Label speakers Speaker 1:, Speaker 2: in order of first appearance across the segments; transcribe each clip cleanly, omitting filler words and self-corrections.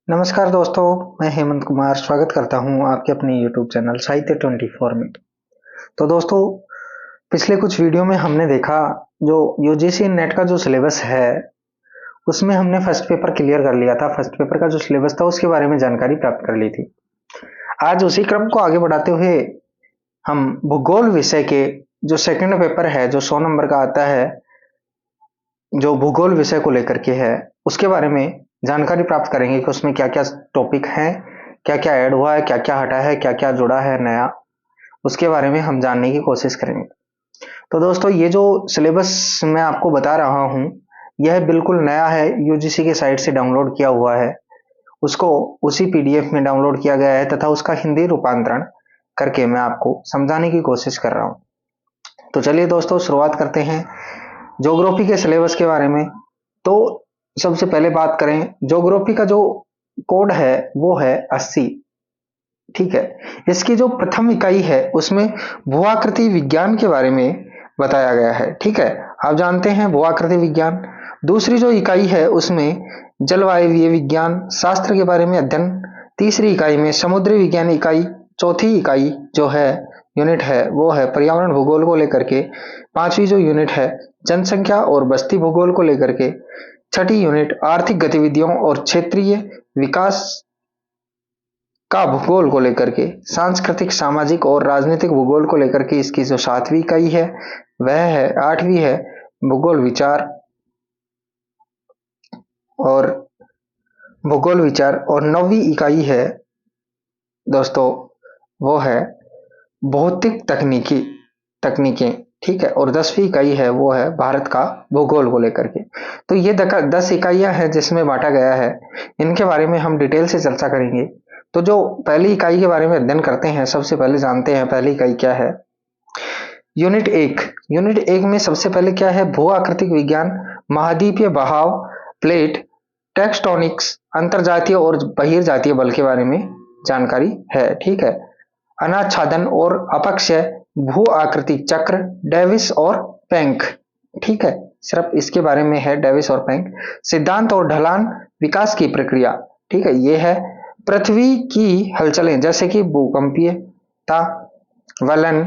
Speaker 1: नमस्कार दोस्तों, मैं हेमंत कुमार स्वागत करता हूं आपके अपने YouTube चैनल साहित्य 24 में। तो दोस्तों, पिछले कुछ वीडियो में हमने देखा जो यूजीसी नेट का जो सिलेबस है, उसमें हमने फर्स्ट पेपर क्लियर कर लिया था। फर्स्ट पेपर का जो सिलेबस था उसके बारे में जानकारी प्राप्त कर ली थी। आज उसी क्रम को आगे बढ़ाते हुए हम भूगोल विषय के जो सेकंड पेपर है, जो 100 नंबर का आता है, जो भूगोल विषय को लेकर के है, उसके बारे में जानकारी प्राप्त करेंगे कि उसमें क्या क्या टॉपिक हैं, क्या क्या ऐड हुआ है, क्या क्या हटा है, क्या क्या जुड़ा है नया, उसके बारे में हम जानने की कोशिश करेंगे। तो दोस्तों, ये जो सिलेबस मैं आपको बता रहा हूँ, यह बिल्कुल नया है, यूजीसी के साइट से डाउनलोड किया हुआ है। उसको उसी पीडीएफ में डाउनलोड किया गया है तथा उसका हिंदी रूपांतरण करके मैं आपको समझाने की कोशिश कर रहा हूँ। तो चलिए दोस्तों, शुरुआत करते हैं ज्योग्राफी के सिलेबस के बारे में। तो सबसे पहले बात करें, ज्योग्राफी का जो कोड है वो है 80। ठीक है। इसकी जो प्रथम इकाई है उसमें भूआकृति विज्ञान के बारे में बताया गया है। ठीक है, आप जानते हैं भूआकृति विज्ञान। दूसरी जो इकाई है उसमें जलवायु विज्ञान शास्त्र के बारे में अध्ययन। तीसरी इकाई में समुद्री विज्ञान इकाई। चौथी इकाई जो है, यूनिट है, वो है पर्यावरण भूगोल को लेकर के। पांचवी जो यूनिट है, जनसंख्या और बस्ती भूगोल को लेकर के। छठी यूनिट आर्थिक गतिविधियों और क्षेत्रीय विकास का भूगोल को लेकर के। सांस्कृतिक, सामाजिक और राजनीतिक भूगोल को लेकर के इसकी जो सातवीं इकाई है वह है, आठवीं है भूगोल विचार। और भूगोल विचार और नौवीं इकाई है दोस्तों, वो है भौतिक तकनीकी तकनीकें। ठीक है, और 10वीं इकाई है वो है भारत का भूगोल को लेकर के। तो ये 10 इकाइयां हैं जिसमें बांटा गया है। इनके बारे में हम डिटेल से चर्चा करेंगे। तो जो पहली इकाई के बारे में अध्ययन करते हैं, सबसे पहले जानते हैं पहली इकाई क्या है। यूनिट एक। यूनिट एक में सबसे पहले क्या है, भू आकृतिक विज्ञान, महाद्वीपीय बहाव, प्लेट, टेक्सटोनिक्स, अंतरजातीय और बहिर्जातीय बल के बारे में जानकारी है। ठीक है, अनाच्छादन और अपक्षय, भू आकृति चक्र, डेविस और पेंक। ठीक है, सिर्फ इसके बारे में है, डेविस और पेंक। सिद्धांत और ढलान, विकास की प्रक्रिया। ठीक है, ये है पृथ्वी की हलचलें जैसे कि भूकंपीयता, वलन,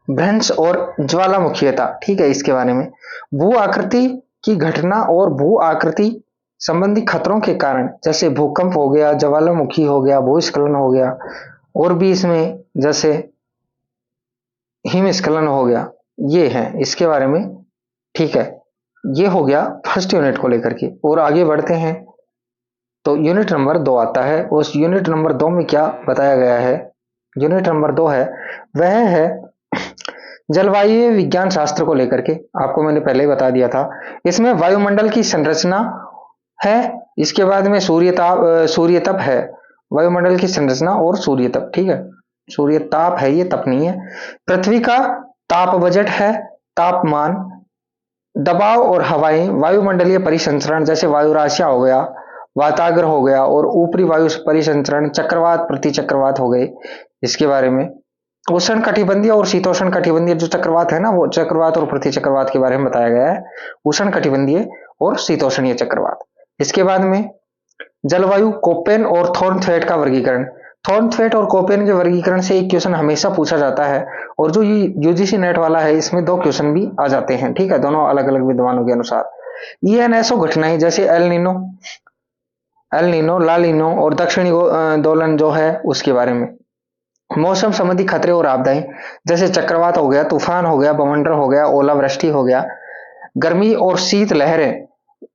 Speaker 1: भ्रंश और ज्वालामुखीयता। ठीक है, इसके बारे में भू आकृति की घटना और भू आकृति संबंधी खतरों के कारण, जैसे भूकंप हो गया, ज्वालामुखी हो गया, भूस्खलन हो गया, और भी इसमें जैसे हिमस्खलन हो गया, ये है इसके बारे में। ठीक है, ये हो गया फर्स्ट यूनिट को लेकर के। और आगे बढ़ते हैं तो यूनिट नंबर 2 आता है। उस यूनिट नंबर 2 में क्या बताया गया है, यूनिट नंबर 2 है वह है जलवायु विज्ञान शास्त्र को लेकर के। आपको मैंने पहले ही बता दिया था, इसमें वायुमंडल की संरचना है। इसके बाद में सूर्य तप है, वायुमंडल की संरचना और सूर्य तप। ठीक है, सूर्य ताप है, ये तप नहीं है। पृथ्वी का ताप बजट है, तापमान, दबाव और हवाएं, वायुमंडलीय परिसंचरण जैसे वायु राशियां हो गया, वाताग्र हो गया, और ऊपरी वायु परिसंचरण, चक्रवात, प्रति चक्रवात हो गए इसके बारे में। उष्ण कटिबंधीय और शीतोष्ण कटिबंधीय जो चक्रवात है ना, वो चक्रवात और प्रति चक्रवात के बारे में बताया गया है, उष्ण कटिबंधीय और शीतोष्णीय चक्रवात। इसके बाद में जलवायु, कोपेन और थॉर्नथवेट का वर्गीकरण। थॉर्नथवेट और कोपेन के वर्गीकरण से एक क्वेश्चन हमेशा पूछा जाता है, और जो ये यूजीसी नेट वाला है इसमें 2 क्वेश्चन भी आ जाते हैं। ठीक है, दोनों अलग अलग विद्वानों के अनुसार। ईएनएसओ घटनाएं जैसे एल नीनो, ला लीनो और दक्षिणी दोलन जो है उसके बारे में। मौसम संबंधी खतरे और आपदाएं जैसे चक्रवात हो गया, तूफान हो गया, बवंडर हो गया, ओलावृष्टि हो गया। गर्मी और शीत लहरें,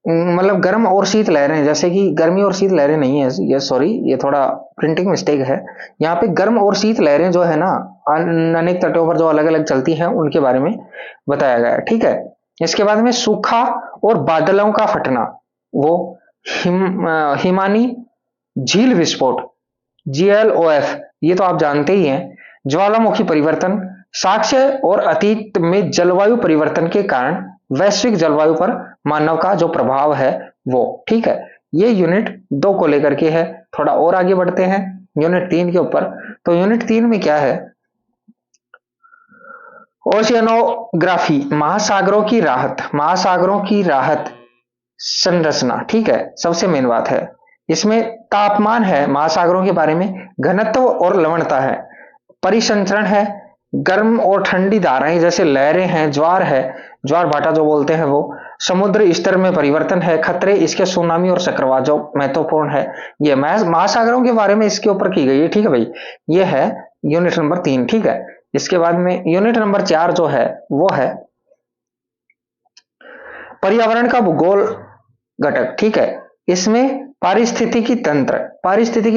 Speaker 1: मतलब गर्म और शीत लहरें, जैसे कि गर्मी और शीत लहरें नहीं है ये, सॉरी, ये थोड़ा प्रिंटिंग मिस्टेक है। यहाँ पे गर्म और शीत लहरें जो है ना, अनेक तटों पर जो अलग अलग चलती हैं उनके बारे में बताया गया है। ठीक है, इसके बाद में सूखा और बादलों का फटना, वो हिमानी झील विस्फोट, GLOF, ये तो आप जानते ही हैं। ज्वालामुखी परिवर्तन, साक्ष्य और अतीत में जलवायु परिवर्तन के कारण वैश्विक जलवायु पर मानव का जो प्रभाव है वो। ठीक है, ये यूनिट 2 को लेकर के है। थोड़ा और आगे बढ़ते हैं यूनिट 3 के ऊपर। तो यूनिट 3 में क्या है, ओशियनोग्राफी, महासागरों की राहत, महासागरों की राहत संरचना। ठीक है, सबसे मेन बात है इसमें तापमान है महासागरों के बारे में, घनत्व और लवणता है, परिसंचरण है, गर्म और ठंडी धाराएं जैसे लहरें हैं, ज्वार है, ज्वार भाटा जो बोलते हैं वो, समुद्र स्तर में परिवर्तन है, खतरे इसके सुनामी और चक्रवात जो महत्वपूर्ण है। ये महासागरों के बारे में इसके ऊपर की गई है, ठीक है भाई। ये है यूनिट नंबर 3, ठीक है। इसके बाद में यूनिट नंबर 4 जो है वो है पर्यावरण का भूगोल घटक, ठीक है। इसमें पारिस्थितिकी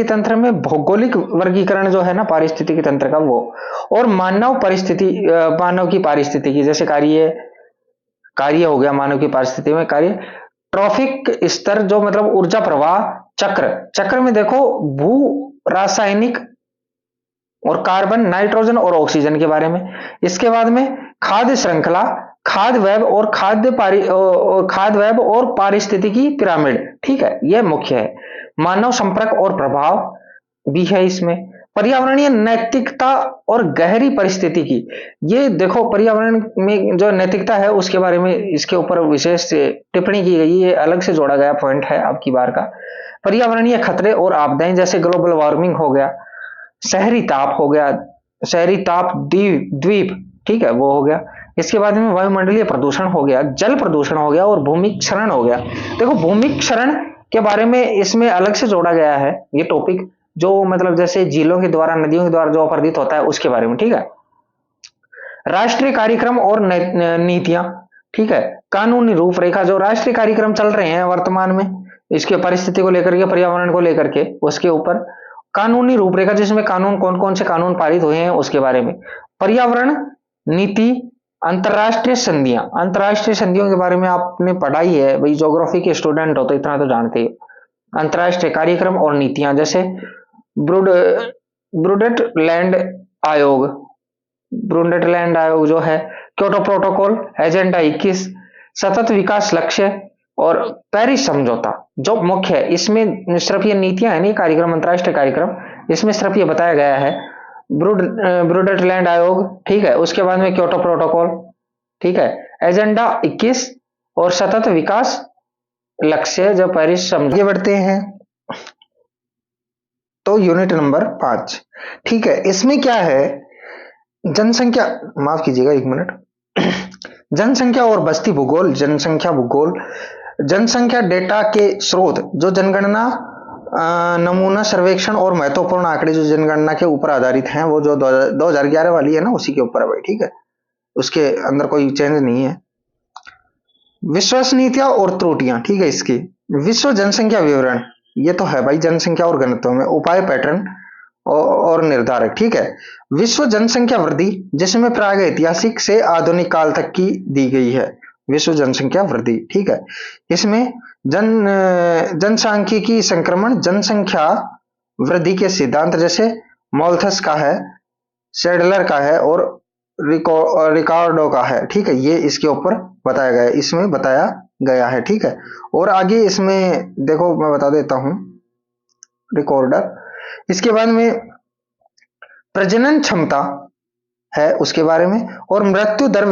Speaker 1: तंत्र में भौगोलिक वर्गीकरण जो है ना पारिस्थितिकी तंत्र का वो, और मानव की पारिस्थितिकी जैसे कार्य हो गया, मानव की पारिस्थिति में कार्य, ट्रॉफिक स्तर जो मतलब ऊर्जा प्रवाह, चक्र में देखो भू रासायनिक और कार्बन, नाइट्रोजन और ऑक्सीजन के बारे में। इसके बाद में खाद्य श्रृंखला, खाद्य वेब और पारिस्थितिकी पिरामिड, ठीक है, यह मुख्य है। मानव संपर्क और प्रभाव भी है इसमें। पर्यावरणीय नैतिकता और गहरी परिस्थितिकी, ये देखो पर्यावरण में जो नैतिकता है उसके बारे में इसके ऊपर विशेष टिप्पणी की गई, ये अलग से जोड़ा गया पॉइंट है आपकी बार का। पर्यावरणीय खतरे और आपदाएं जैसे ग्लोबल वार्मिंग हो गया, शहरी ताप हो गया, शहरी ताप द्वीप, ठीक है, वो हो गया। इसके बाद में वायुमंडलीय प्रदूषण हो गया, जल प्रदूषण हो गया और भूमि क्षरण हो गया। देखो भूमि क्षरण के बारे में इसमें अलग से जोड़ा गया है ये टॉपिक, जो मतलब जैसे झीलों के द्वारा, नदियों के द्वारा जो अपरदित होता है उसके बारे में, ठीक है। राष्ट्रीय कार्यक्रम और नीतियां, ठीक है, कानूनी रूपरेखा, जो राष्ट्रीय कार्यक्रम चल रहे हैं वर्तमान में इसके परिस्थिति को लेकर के, पर्यावरण को लेकर के, उसके ऊपर कानूनी रूपरेखा जिसमें कानून, कौन कौन से कानून पारित हुए हैं उसके बारे में। पर्यावरण नीति, अंतरराष्ट्रीय संधियों के बारे में आपने पढ़ाई है भाई, ज्योग्राफी के स्टूडेंट हो तो इतना तो जानते ही। अंतरराष्ट्रीय कार्यक्रम और नीतियां जैसे ब्रूडेट लैंड आयोग जो है, क्योटो प्रोटोकॉल, एजेंडा 21, सतत विकास लक्ष्य और पेरिस समझौता जो मुख्य है। इसमें सिर्फ ये नीतियां है नहीं, कार्यक्रम, अंतरराष्ट्रीय कार्यक्रम, इसमें सिर्फ ये बताया गया है ब्रूडेट लैंड आयोग, ठीक है। उसके बाद में क्योटो प्रोटोकॉल, ठीक है, एजेंडा 21 और सतत विकास लक्ष्य जो पेरिस समझौता। बढ़ते हैं तो यूनिट नंबर 5, ठीक है। इसमें क्या है, जनसंख्या, माफ कीजिएगा 1 मिनट, जनसंख्या और बस्ती भूगोल, जनसंख्या डेटा के स्रोत जो जनगणना, नमूना सर्वेक्षण और महत्वपूर्ण आंकड़े जो जनगणना के ऊपर आधारित हैं, वो जो 2011 वाली है ना उसी के ऊपर है भाई, ठीक है, उसके अंदर कोई चेंज नहीं है। विश्वसनीयता और त्रुटियां, ठीक है, इसकी विश्व जनसंख्या विवरण, ये तो है भाई जनसंख्या और घनत्व में उपाय, पैटर्न और निर्धारक, ठीक है। विश्व जनसंख्या वृद्धि जिसमें प्रागैतिहासिक से आधुनिक काल तक की दी गई है, विश्व जनसंख्या वृद्धि, ठीक है। इसमें जनसांख्यिकी संक्रमण, जनसंख्या वृद्धि के सिद्धांत जैसे मॉल्थस का है, सेडलर का है और रिकार्डो का है, ठीक है, ये इसके ऊपर बताया गया है, इसमें बताया गया है, ठीक है। और आगे इसमें देखो मैं बता देता हूं, रिकॉर्डर। इसके बाद में प्रजनन क्षमता है उसके बारे में, और मृत्यु दर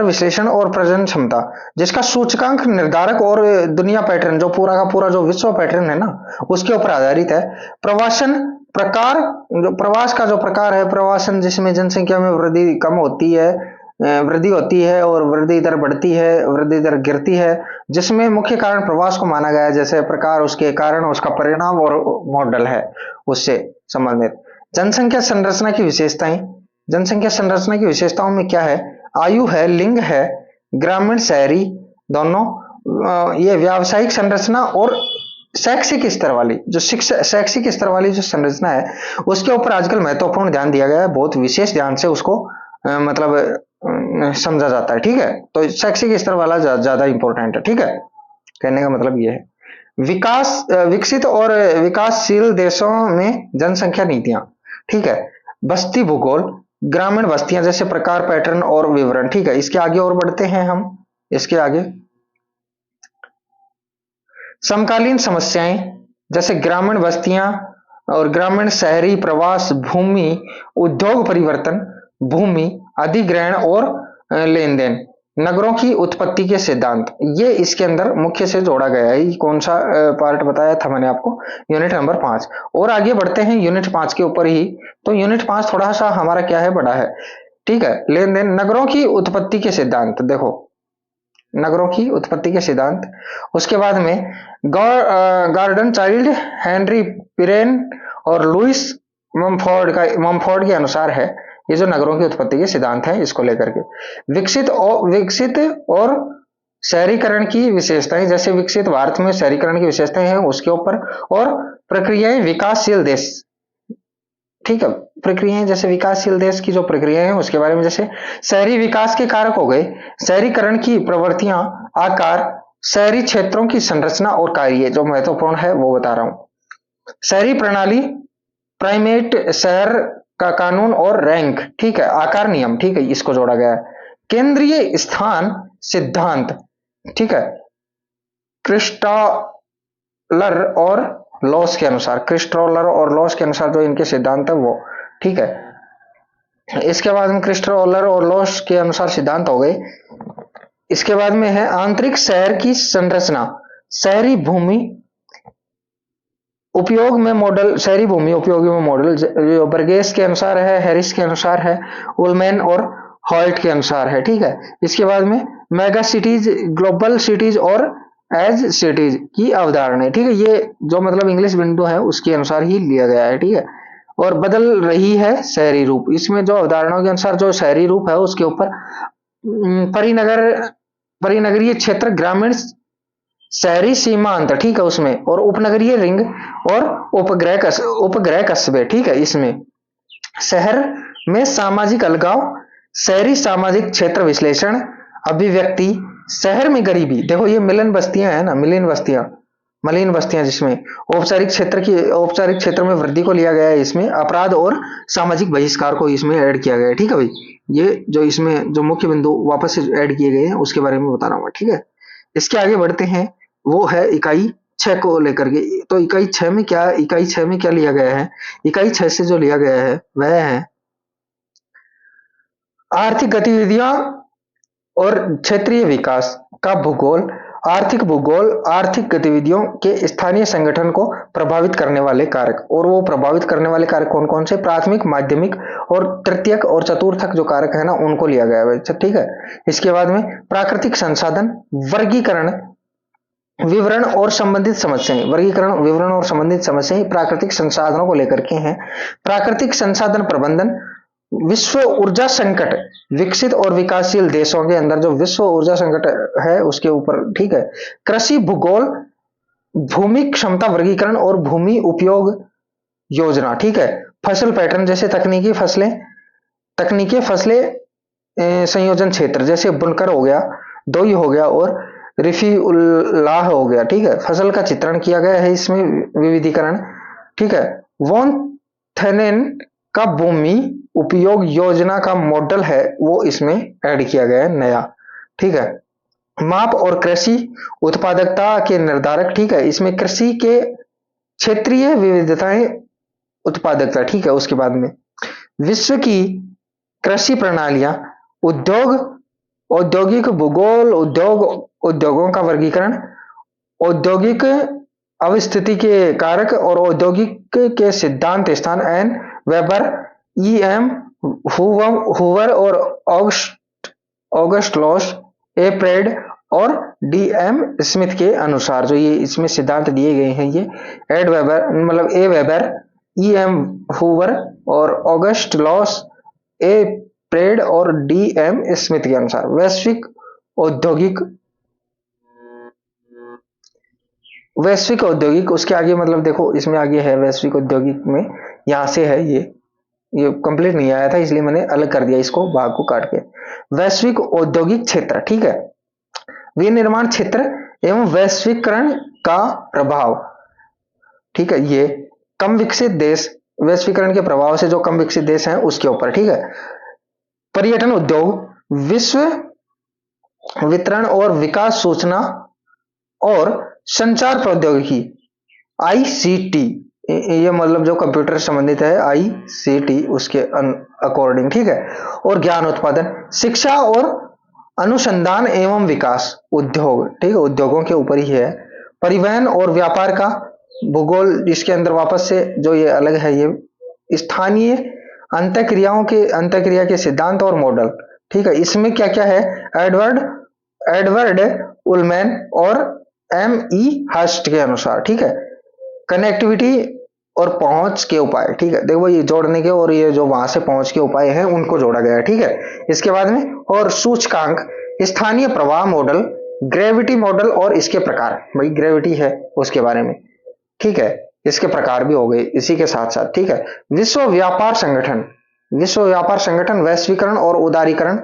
Speaker 1: विश्लेषण और प्रजनन क्षमता जिसका सूचकांक, निर्धारक और दुनिया पैटर्न, जो पूरा का पूरा जो विश्व पैटर्न है ना उसके ऊपर आधारित है। प्रवासन प्रकार, जो प्रवास का जो प्रकार है, प्रवासन जिसमें जनसंख्या में वृद्धि कम होती है, वृद्धि होती है और वृद्धि दर बढ़ती है, वृद्धि दर गिरती है, जिसमें मुख्य कारण प्रवास को माना गया है, जैसे प्रकार, उसके कारण, उसका परिणाम और मॉडल है उससे संबंधित। जनसंख्या संरचना की विशेषताओं में क्या है, आयु है, लिंग है, ग्रामीण शहरी दोनों, ये व्यावसायिक संरचना और शैक्षिक स्तर वाली जो संरचना है उसके ऊपर आजकल महत्वपूर्ण ध्यान दिया गया है, बहुत विशेष ध्यान से उसको मतलब समझा जाता है, ठीक है। तो शैक्षिक स्तर वाला ज्यादा इंपॉर्टेंट है, ठीक है, कहने का मतलब यह है। विकसित और विकासशील देशों में जनसंख्या नीतियां, ठीक है। बस्ती भूगोल, ग्रामीण बस्तियां जैसे प्रकार, पैटर्न और विवरण, ठीक है। इसके आगे और बढ़ते हैं हम, इसके आगे समकालीन समस्याएं जैसे ग्रामीण बस्तियां और ग्रामीण शहरी प्रवास, भूमि उद्योग परिवर्तन, भूमि अधिग्रहण और लेन देन, नगरों की उत्पत्ति के सिद्धांत, ये इसके अंदर मुख्य से जोड़ा गया है। ये कौन सा पार्ट बताया था मैंने आपको, यूनिट नंबर 5। और आगे बढ़ते हैं यूनिट 5 के ऊपर ही। तो यूनिट 5 थोड़ा सा हमारा क्या है, बड़ा है, ठीक है। लेन देन, नगरों की उत्पत्ति के सिद्धांत, देखो नगरों की उत्पत्ति के सिद्धांत। उसके बाद में गार्डन चाइल्ड, हेनरी पिरेन और लुइस ममफोर्ड के अनुसार है ये जो नगरों की उत्पत्ति के सिद्धांत हैं, इसको लेकर के विकसित और शहरीकरण की विशेषताएं, जैसे विकसित भारत में शहरीकरण की विशेषताएं हैं उसके ऊपर, और प्रक्रियाएं विकासशील देश, ठीक है, प्रक्रियाएं जैसे विकासशील देश की जो प्रक्रियाएं हैं उसके बारे में, जैसे शहरी विकास के कारक हो गए, शहरीकरण की प्रवृत्तियां, आकार, शहरी क्षेत्रों की संरचना और कार्य जो महत्वपूर्ण है वो बता रहा हूं। शहरी प्रणाली, प्राइमेट शहर का कानून और रैंक, ठीक है, आकार नियम, ठीक है, इसको जोड़ा गया है। केंद्रीय स्थान सिद्धांत, ठीक है, क्रिस्टॉलर और लॉस के अनुसार, क्रिस्टॉलर और लॉस के अनुसार जो इनके सिद्धांत है वो, ठीक है। इसके बाद में क्रिस्टॉलर और लॉस के अनुसार सिद्धांत हो गए। इसके बाद में है आंतरिक शहर की संरचना, शहरी भूमि उपयोग में मॉडल, शहरी भूमि उपयोगी में मॉडल, जो बर्गेस के अनुसार है, हैरिस के अनुसार है, उलमैन और हॉल्ट के अनुसार है, ठीक है। इसके बाद में मेगा सिटीज, ग्लोबल सिटीज और एज सिटीज की अवधारणा है, ठीक है। ये जो मतलब इंग्लिश विंडो है उसके अनुसार ही लिया गया है, ठीक है। और बदल रही है शहरी रूप, इसमें जो अवधारणाओं के अनुसार जो शहरी रूप है उसके ऊपर परिनगरीय क्षेत्र, ग्रामीण शहरी सीमांत, ठीक है, उसमें, और उपनगरीय रिंग और उपग्रह कस्बे, ठीक है। इसमें शहर में सामाजिक अलगाव, शहरी सामाजिक क्षेत्र विश्लेषण, अभिव्यक्ति, शहर में गरीबी, देखो ये मिलन बस्तियां है ना, मलिन बस्तियां जिसमें औपचारिक क्षेत्र में वृद्धि को लिया गया है, इसमें अपराध और सामाजिक बहिष्कार को इसमें ऐड किया गया है, ठीक है भाई। ये जो इसमें जो मुख्य बिंदु वापस से ऐड किए गए हैं उसके बारे में बता रहा हूँ, ठीक है। इसके आगे बढ़ते हैं, वो है इकाई 6 को लेकर के। तो इकाई 6 में क्या लिया गया है, इकाई 6 से जो लिया गया है वह है आर्थिक गतिविधियां और क्षेत्रीय विकास का भूगोल। आर्थिक गतिविधियों के स्थानीय संगठन को प्रभावित करने वाले कारक, और वो प्रभावित करने वाले कारक कौन कौन से, प्राथमिक, माध्यमिक और तृतीयक और चतुर्थक जो कारक है ना उनको लिया गया है, ठीक है। इसके बाद में प्राकृतिक संसाधन, वर्गीकरण, विवरण और संबंधित समस्याएं, वर्गीकरण, विवरण और संबंधित समस्याएं प्राकृतिक संसाधनों को लेकर के हैं। प्राकृतिक संसाधन प्रबंधन, विश्व ऊर्जा संकट, विकसित और विकासशील देशों के अंदर जो विश्व ऊर्जा संकट है उसके ऊपर, ठीक है। कृषि भूगोल, भूमि क्षमता वर्गीकरण और भूमि उपयोग योजना, ठीक है। फसल पैटर्न, जैसे तकनीकी फसलें संयोजन क्षेत्र, जैसे बुनकर हो गया, दोई हो गया और रिफिउल्लाह हो गया, ठीक है। फसल का चित्रण किया गया है इसमें, विविधीकरण, ठीक है। वॉन थेनेन का भूमि उपयोग योजना का मॉडल है वो इसमें ऐड किया गया है नया, ठीक है। माप और कृषि उत्पादकता के निर्धारक, ठीक है, इसमें कृषि के क्षेत्रीय विविधताएं, उत्पादकता, ठीक है। उसके बाद में विश्व की कृषि प्रणालियां, औद्योगिक भूगोल, उद्योगों का वर्गीकरण, औद्योगिक अवस्थिति के कारक और औद्योगिक के सिद्धांत स्थान, एन वेबर, ई.एम. हूवर और ऑगस्ट लॉस, ए प्रेड और डी.एम. स्मिथ के अनुसार जो ये इसमें सिद्धांत दिए गए हैं, ये एड वेबर मतलब ए वेबर, ई.एम. हूवर और ऑगस्ट लॉस, ए प्रेड और डी.एम. स्मिथ के अनुसार। वैश्विक औद्योगिक, उसके आगे मतलब देखो इसमें आगे है वैश्विक औद्योगिक में, यहां से है ये कंप्लीट नहीं आया था इसलिए मैंने अलग कर दिया इसको, भाग को काट के। वैश्विक औद्योगिक क्षेत्र, ठीक है, विनिर्माण क्षेत्र एवं वैश्वीकरण का प्रभाव, ठीक है। ये कम विकसित देश, वैश्वीकरण के प्रभाव से जो कम विकसित देश हैं उसके ऊपर, ठीक है। पर्यटन उद्योग, विश्व वितरण और विकास, सूचना और संचार प्रौद्योगिकी, आईसीटी, ये मतलब जो कंप्यूटर संबंधित है, आईसीटी उसके अकॉर्डिंग, ठीक है। और ज्ञान उत्पादन, शिक्षा और अनुसंधान एवं विकास उद्योग, ठीक है, उद्योगों के ऊपर ही है। परिवहन और व्यापार का भूगोल, इसके अंदर वापस से जो ये अलग है, ये स्थानीय अंतःक्रिया के सिद्धांत और मॉडल, ठीक है, इसमें क्या क्या है, एडवर्ड एडवर्ड उलमैन और एम ई हर्स्ट के अनुसार, ठीक है, कनेक्टिविटी और पहुंच के उपाय, ठीक है, देखो ये जोड़ने के और ये जो वहां से पहुंच के उपाय हैं उनको जोड़ा गया है, ठीक है। इसके बाद में और सूचकांक, स्थानीय प्रवाह मॉडल, ग्रेविटी मॉडल और इसके प्रकार, भाई ग्रेविटी है उसके बारे में, ठीक है, इसके प्रकार भी हो गए इसी के साथ साथ, ठीक है। विश्व व्यापार संगठन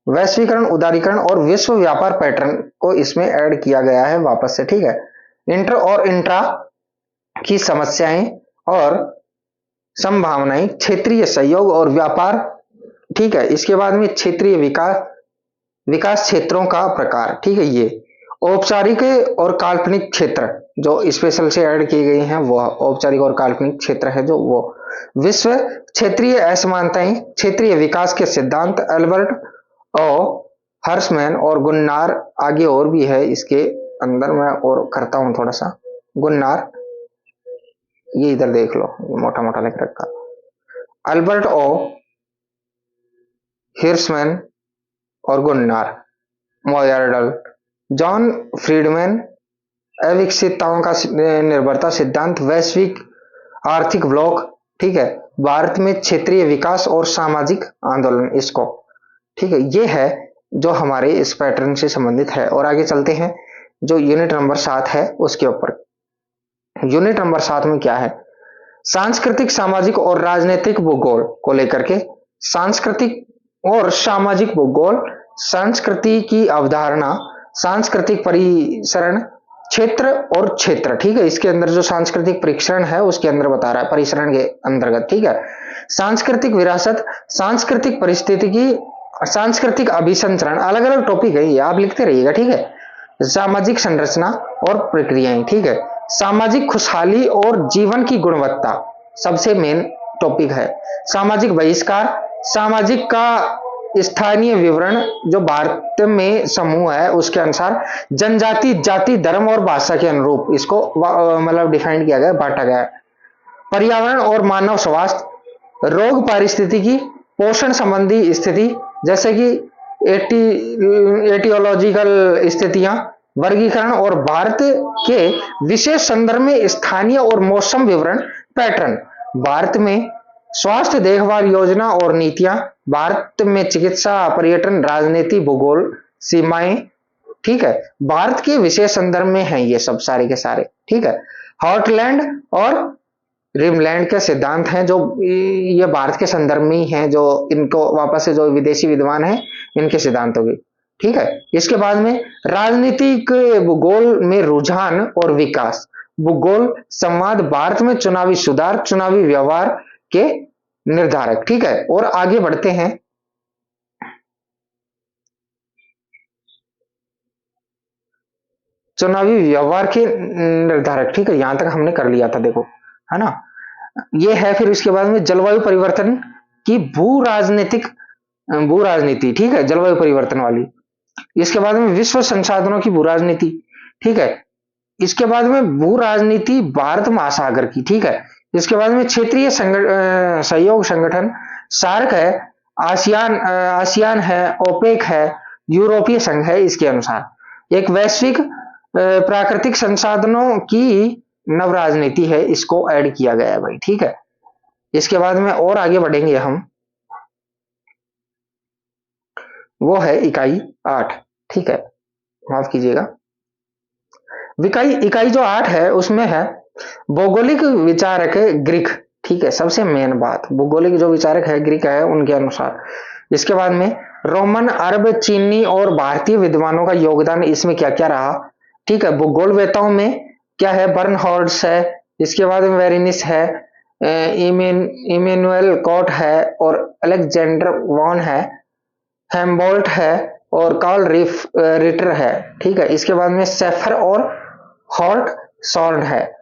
Speaker 1: वैश्वीकरण और विश्व व्यापार पैटर्न को इसमें ऐड किया गया है वापस से, ठीक है। इंटर और इंट्रा की समस्याएं और संभावनाएं, क्षेत्रीय सहयोग और व्यापार, ठीक है। इसके बाद में क्षेत्रीय विकास विकास क्षेत्रों का प्रकार, ठीक है, ये औपचारिक और काल्पनिक क्षेत्र जो स्पेशल से ऐड किए गए हैं वो औपचारिक और काल्पनिक क्षेत्र है जो वो विश्व क्षेत्रीय असमानताएं, क्षेत्रीय विकास के सिद्धांत, अल्बर्ट ओ हर्समैन और गुन्नार, आगे और भी है इसके अंदर, मैं और करता हूं थोड़ा सा, गुन्नार, ये इधर देख लो, मोटा मोटा लिख रखा, अल्बर्ट ओ हिर्समैन और गुन्नार, मोयरडल, जॉन फ्रीडमैन, अविकसितताओं का निर्भरता सिद्धांत, वैश्विक आर्थिक ब्लॉक, ठीक है, भारत में क्षेत्रीय विकास और सामाजिक आंदोलन, इसको, ठीक है, ये है जो हमारे इस पैटर्न से संबंधित है। और आगे चलते हैं, जो यूनिट नंबर 7 है उसके ऊपर। यूनिट नंबर 7 में क्या है, सांस्कृतिक, सामाजिक और राजनीतिक भूगोल को लेकर के, सांस्कृतिक और सामाजिक भूगोल, संस्कृति की अवधारणा, सांस्कृतिक परिसरण, क्षेत्र और क्षेत्र, ठीक है, इसके अंदर जो सांस्कृतिक परिसरण है उसके अंदर बता रहा है, परिसरण के अंतर्गत, ठीक है। सांस्कृतिक विरासत, सांस्कृतिक परिस्थिति की, सांस्कृतिक अभिसंचरण, अलग अलग टॉपिक है ये, आप लिखते रहिएगा, ठीक है। सामाजिक संरचना और प्रक्रियाएं, ठीक है, सामाजिक खुशहाली और जीवन की गुणवत्ता सबसे मेन टॉपिक है। सामाजिक बहिष्कार, सामाजिक का स्थानीय विवरण, जो भारत में समूह है उसके अनुसार, जनजाति, जाति, धर्म और भाषा के अनुरूप इसको मतलब डिफाइन किया गया, बांटा गया है। पर्यावरण और मानव स्वास्थ्य, रोग, पारिस्थितिकी, पोषण संबंधी स्थिति, जैसे कि एटियोलॉजिकल स्थितियां, वर्गीकरण और भारत के विशेष संदर्भ में स्थानीय और मौसम विवरण, पैटर्न, भारत में स्वास्थ्य देखभाल योजना और नीतियां, भारत में चिकित्सा, पर्यटन, राजनीति, भूगोल, सीमाएं, ठीक है, भारत के विशेष संदर्भ में है ये सब सारे के सारे, ठीक है। हॉटलैंड और रिमलैंड के सिद्धांत हैं जो ये भारत के संदर्भ में ही हैं, जो इनको वापस से जो विदेशी विद्वान हैं इनके सिद्धांतों की, ठीक है। इसके बाद में राजनीतिक भूगोल में रुझान और विकास, भूगोल संवाद, भारत में चुनावी सुधार, चुनावी व्यवहार के निर्धारक, ठीक है। और आगे बढ़ते हैं, चुनावी व्यवहार के निर्धारक, ठीक है, यहां तक हमने कर लिया था, देखो, है ना, ये है। फिर इसके बाद में जलवायु परिवर्तन की भू राजनीति, ठीक है, जलवायु परिवर्तन वाली। इसके बाद में विश्व संसाधनों की भू राजनीति, ठीक है। इसके बाद में भू राजनीति भारत महासागर की, ठीक है। इसके बाद में क्षेत्रीय सहयोग संगठन, सार्क है, आसियान है, ओपेक है, यूरोपीय संघ है, इसके अनुसार एक वैश्विक प्राकृतिक संसाधनों की नव राजनीति है, इसको ऐड किया गया है भाई, ठीक है। इसके बाद में और आगे बढ़ेंगे हम, वो है इकाई 8, ठीक है, माफ कीजिएगा, इकाई जो 8 है उसमें है भौगोलिक विचारक ग्रीक, ठीक है, सबसे मेन बात, भौगोलिक जो विचारक है ग्रीक है उनके अनुसार। इसके बाद में रोमन, अरब, चीनी और भारतीय विद्वानों का योगदान इसमें क्या क्या रहा, ठीक है। भूगोल वेताओं में क्या है, बर्नहॉर्ड्स है, इसके बाद में वेरिनिस है, इमेनुअल कॉट है और अलेक्जेंडर वॉन है, हेम्बोल्ट है और कार्ल रिटर है, ठीक है। इसके बाद में सेफर और हॉर्ट सॉर्ड है।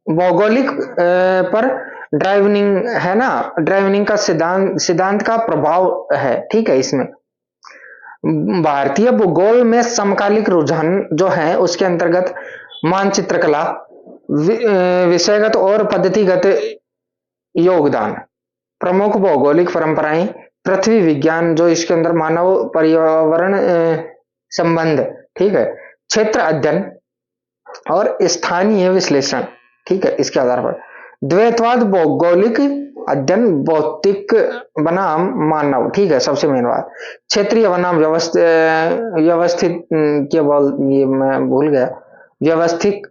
Speaker 1: भौगोलिक पर ड्राइवनिंग है ना, ड्राइवनिंग का सिद्धांत का प्रभाव है, ठीक है। इसमें भारतीय भूगोल में समकालिक रुझान जो है उसके अंतर्गत मानचित्र कला, विषयगत और पद्धतिगत योगदान, प्रमुख भौगोलिक परंपराएं, पृथ्वी विज्ञान जो इसके अंदर मानव पर्यावरण संबंध, ठीक है, क्षेत्र अध्ययन और स्थानीय विश्लेषण, ठीक है, इसके आधार पर द्वैतवाद, भौगोलिक अध्ययन, भौतिक बनाम मानव, ठीक है, सबसे मेन बात क्षेत्रीय बनाम व्यवस्थित, क्या बोल, ये मैं भूल गया, व्यवस्थित,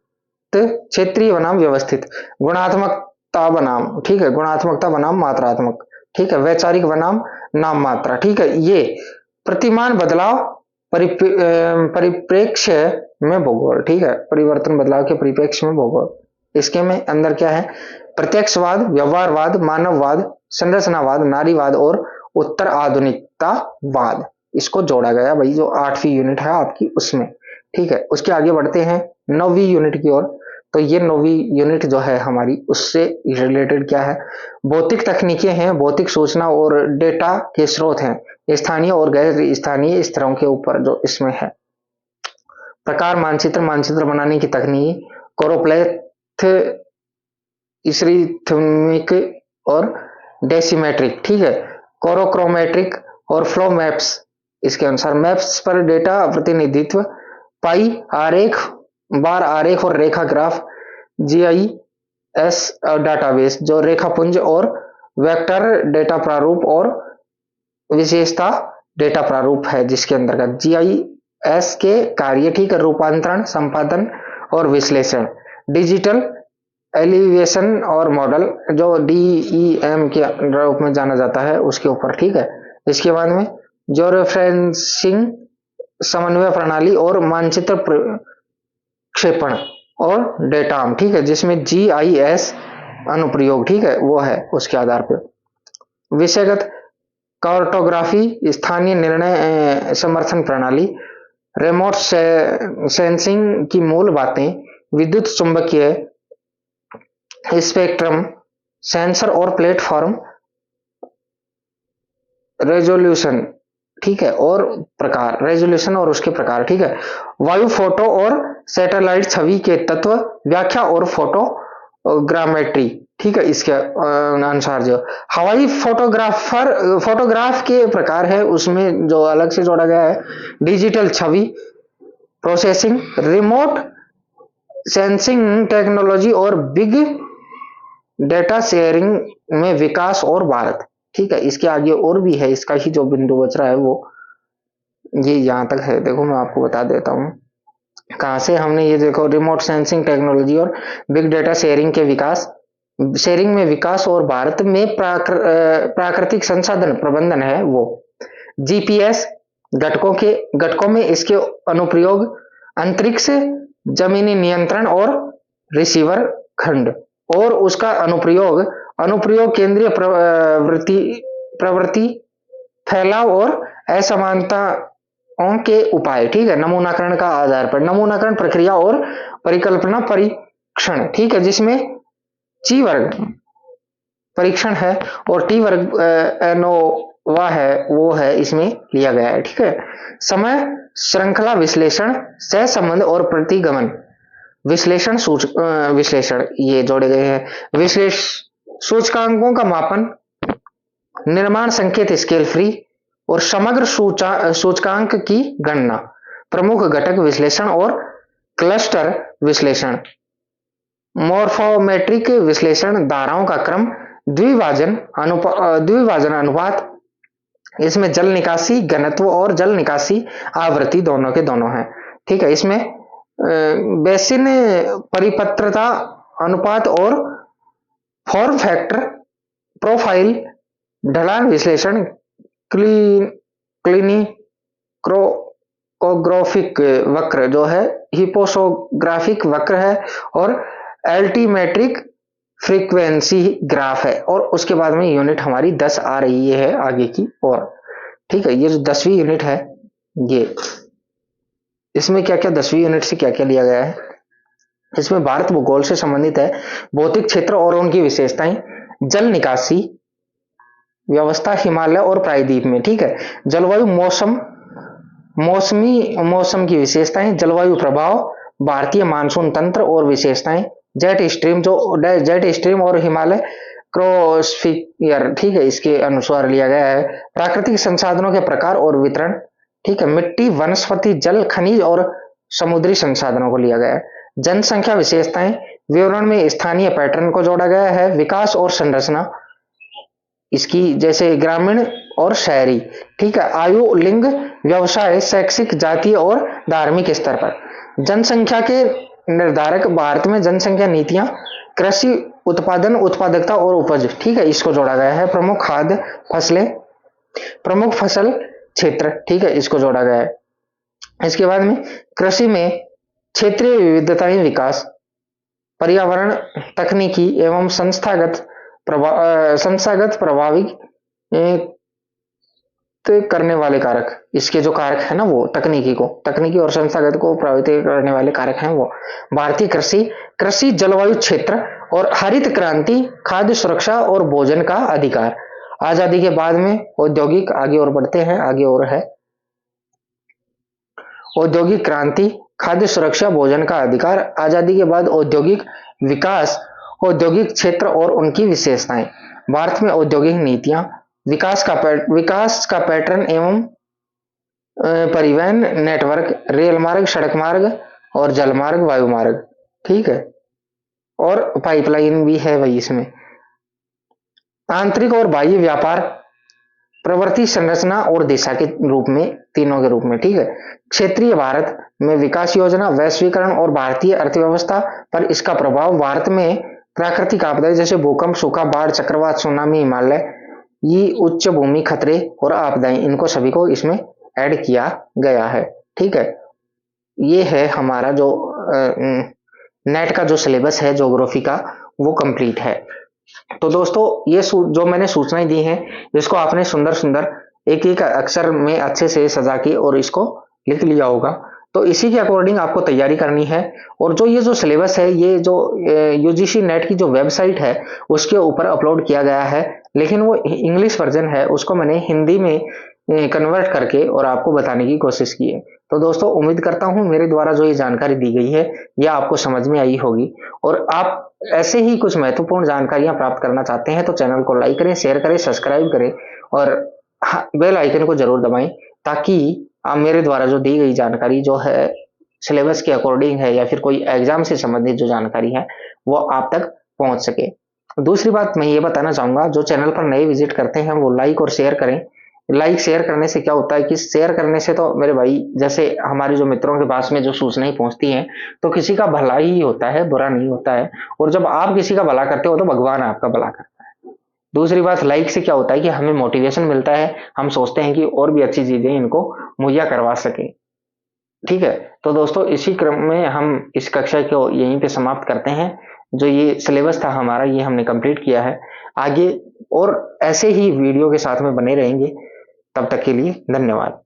Speaker 1: क्षेत्रीय बनाम व्यवस्थित, गुणात्मकता बनाम, ठीक है, गुणात्मकता बनाम मात्रात्मक, ठीक है, वैचारिक बनाम नाम मात्रा, ठीक है, ये प्रतिमान बदलाव परिप्रेक्ष्य में भूगोल, ठीक है, परिवर्तन बदलाव के परिप्रेक्ष्य में भूगोल। इसके में अंदर क्या है, प्रत्यक्षवाद, व्यवहारवाद, मानववाद, संरचनावाद, नारीवाद और उत्तर आधुनिकतावाद, इसको जोड़ा गया भाई, जो 8वीं यूनिट है आपकी उसमें, ठीक है। उसके आगे बढ़ते हैं 9वीं यूनिट की ओर। तो ये 9वीं यूनिट जो है हमारी उससे रिलेटेड क्या है, भौतिक तकनीकें हैं, भौतिक सूचना और डेटा के स्रोत हैं, स्थानीय और गैर स्थानीय स्तरों के ऊपर जो इसमें है, प्रकार मानचित्र, मानचित्र बनाने की तकनीक, कोरोप्लेथ, इसरीथमिक और डेसीमेट्रिक, ठीक है, कोरोक्रोमेट्रिक और फ्लो मैप्स, इसके अनुसार मैप्स पर डेटा प्रतिनिधित्व, पाई आरेख, बार आरेख और रेखा ग्राफ, जीआईएस डाटाबेस जो रेखापुंज और वेक्टर डेटा प्रारूप और विशेषता डेटा प्रारूप है, जिसके अंतर्गत जीआईएस के कार्य, ठीक है, रूपांतरण, संपादन और विश्लेषण, डिजिटल एलिवेशन और मॉडल जो डीईएम के रूप में जाना जाता है उसके ऊपर, ठीक है। इसके बाद में जो रेफरेंसिंग, समन्वय प्रणाली और मानचित्र प्रक्षेपण और डेटाम, ठीक है, जिसमें जीआईएस अनुप्रयोग, ठीक है, वो है उसके आधार पर। विषयगत कार्टोग्राफी, स्थानीय निर्णय समर्थन प्रणाली, रिमोट सेंसिंग की मूल बातें, विद्युत चुंबकीय स्पेक्ट्रम, सेंसर और प्लेटफॉर्म, रेजोल्यूशन, ठीक है, और प्रकार, रेजोल्यूशन और उसके प्रकार, ठीक है, वायु फोटो और सैटेलाइट छवि के तत्व, व्याख्या और फोटोग्रामेट्री, ठीक है, इसके अनुसार जो हवाई फोटोग्राफ के प्रकार है उसमें जो अलग से जोड़ा गया है, डिजिटल छवि प्रोसेसिंग, रिमोट सेंसिंग टेक्नोलॉजी और बिग डेटा शेयरिंग में विकास और भारत, ठीक है। इसके आगे और भी है, इसका ही जो बिंदु बच रहा है वो ये यहां तक है। देखो मैं आपको बता देता हूं कहां से हमने ये, देखो रिमोट सेंसिंग टेक्नोलॉजी और बिग डेटा शेयरिंग के विकास, शेयरिंग में विकास और भारत में प्राकृतिक संसाधन प्रबंधन है वो, जीपीएस घटकों में इसके अनुप्रयोग, अंतरिक्ष, जमीनी नियंत्रण और रिसीवर खंड और उसका अनुप्रयोग केंद्रीय प्रवृत्ति, फैलाव और असमानताओं के उपाय, ठीक है, नमूनाकरण का आधार पर, नमूनाकरण प्रक्रिया और परिकल्पना परीक्षण, ठीक है, जिसमें ची वर्ग परीक्षण है और टी वर्ग एनोवा है वो है इसमें लिया गया है, ठीक है। समय श्रृंखला विश्लेषण, सह संबंध और प्रतिगमन विश्लेषण, विश्लेषण ये जोड़े गए हैं, सूचकांकों का मापन, निर्माण संकेत स्केल फ्री और समग्र सूचकांक की गणना, प्रमुख घटक विश्लेषण और क्लस्टर विश्लेषण, मॉर्फोमेट्रिक विश्लेषण, धाराओं का क्रम, द्विभाजन अनुपात, इसमें जल निकासी घनत्व और जल निकासी आवृत्ति दोनों के दोनों हैं, ठीक है। इसमें बेसिन परिपत्रता अनुपात और फॉर्म फैक्टर प्रोफाइल, ढलान विश्लेषण, क्लिनिकोग्राफिक वक्र जो है, हिपोसोग्राफिक वक्र है और एल्टीमेट्रिक फ्रीक्वेंसी ग्राफ है। और उसके बाद में यूनिट हमारी 10 आ रही है आगे की ओर, ठीक है। ये जो 10वीं यूनिट है ये, इसमें क्या क्या 10वीं यूनिट से क्या क्या लिया गया है, इसमें भारत भूगोल से संबंधित है, भौतिक क्षेत्र और उनकी विशेषताएं, जल निकासी व्यवस्था हिमालय और प्रायद्वीप में, ठीक है, जलवायु, मौसम मौसम की विशेषताएं, जलवायु प्रभाव, भारतीय मानसून तंत्र और विशेषताएं, जेट स्ट्रीम और हिमालय क्रोस्फियर, ठीक है, इसके अनुसार लिया गया है। प्राकृतिक संसाधनों के प्रकार और वितरण, ठीक है, मिट्टी, वनस्पति, जल, खनिज और समुद्री संसाधनों को लिया गया है। जनसंख्या विशेषताएं, विवरण में स्थानीय पैटर्न को जोड़ा गया है। विकास और संरचना इसकी, जैसे ग्रामीण और शहरी, ठीक है, आयु, लिंग, व्यवसाय, शैक्षिक, जातीय और धार्मिक स्तर पर। जनसंख्या के निर्धारक, भारत में जनसंख्या नीतियां, कृषि उत्पादन, उत्पादकता और उपज, ठीक है, इसको जोड़ा गया है। प्रमुख खाद्य फसलें, प्रमुख फसल क्षेत्र, ठीक है, इसको जोड़ा गया है। इसके बाद में कृषि में क्षेत्रीय विविधताएं, विकास, पर्यावरण, तकनीकी एवं संस्थागत प्रभावित करने वाले कारक, इसके जो कारक है ना, वो तकनीकी और संस्थागत को प्रभावित करने वाले कारक हैं वो। भारतीय कृषि, जलवायु क्षेत्र और हरित क्रांति, खाद्य सुरक्षा और भोजन का अधिकार। आजादी के बाद में औद्योगिक, आगे और बढ़ते हैं, आगे और है औद्योगिक क्रांति, खाद्य सुरक्षा, भोजन का अधिकार। आजादी के बाद औद्योगिक विकास, औद्योगिक क्षेत्र और उनकी विशेषताएं। भारत में औद्योगिक नीतियां, विकास का पैटर्न एवं परिवहन नेटवर्क, रेल मार्ग, सड़क मार्ग और जल मार्ग, वायु मार्ग, ठीक है, और पाइपलाइन भी है भाई इसमें। आंतरिक और बाह्य व्यापार, प्रवृत्ति, संरचना और दिशा के रूप में, तीनों के रूप में, ठीक है। क्षेत्रीय, भारत में विकास योजना, वैश्वीकरण और भारतीय अर्थव्यवस्था पर इसका प्रभाव। भारत में प्राकृतिक आपदाएं जैसे भूकंप, सूखा, बाढ़, चक्रवात, सुनामी, हिमालय, ये उच्च भूमि खतरे और आपदाएं, इनको सभी को इसमें ऐड किया गया है, ठीक है। ये है हमारा जो नेट का जो सिलेबस है ज्योग्राफी का, वो कंप्लीट है। तो दोस्तों, ये जो मैंने सूचनाएं दी हैं, इसको आपने सुंदर सुंदर एक एक अक्षर में अच्छे से सजा के और इसको लिख लिया होगा। तो इसी के अकॉर्डिंग आपको तैयारी करनी है। और जो ये जो सिलेबस है, ये जो यूजीसी नेट की जो वेबसाइट है उसके ऊपर अपलोड किया गया है, लेकिन वो इंग्लिश वर्जन है, उसको मैंने हिंदी में कन्वर्ट करके और आपको बताने की कोशिश की है। तो दोस्तों, उम्मीद करता हूं मेरे द्वारा जो ये जानकारी दी गई है यह आपको समझ में आई होगी। और आप ऐसे ही कुछ महत्वपूर्ण जानकारियां प्राप्त करना चाहते हैं तो चैनल को लाइक करें, शेयर करें, सब्सक्राइब करें और बेल आइकन को जरूर दबाएं, ताकि आप मेरे द्वारा जो दी गई जानकारी जो है सिलेबस के अकॉर्डिंग है या फिर कोई एग्जाम से संबंधित जो जानकारी है वो आप तक पहुंच सके। दूसरी बात मैं ये बताना चाहूंगा, जो चैनल पर नए विजिट करते हैं वो लाइक और शेयर करें। लाइक शेयर करने से क्या होता है कि शेयर करने से तो मेरे भाई, जैसे हमारे जो मित्रों के पास में जो सूचनाएं पहुंचती हैं तो किसी का भला ही होता है, बुरा नहीं होता है। और जब आप किसी का भला करते हो तो भगवान आपका भला करता है। दूसरी बात, लाइक से क्या होता है कि हमें मोटिवेशन मिलता है, हम सोचते हैं कि और भी अच्छी चीजें इनको मुहैया करवा सके, ठीक है। तो दोस्तों, इसी क्रम में हम इस कक्षा को यहीं पे समाप्त करते हैं। जो ये सिलेबस था हमारा, ये हमने कंप्लीट किया है। आगे और ऐसे ही वीडियो के साथ में बने रहेंगे। तब तक के लिए धन्यवाद।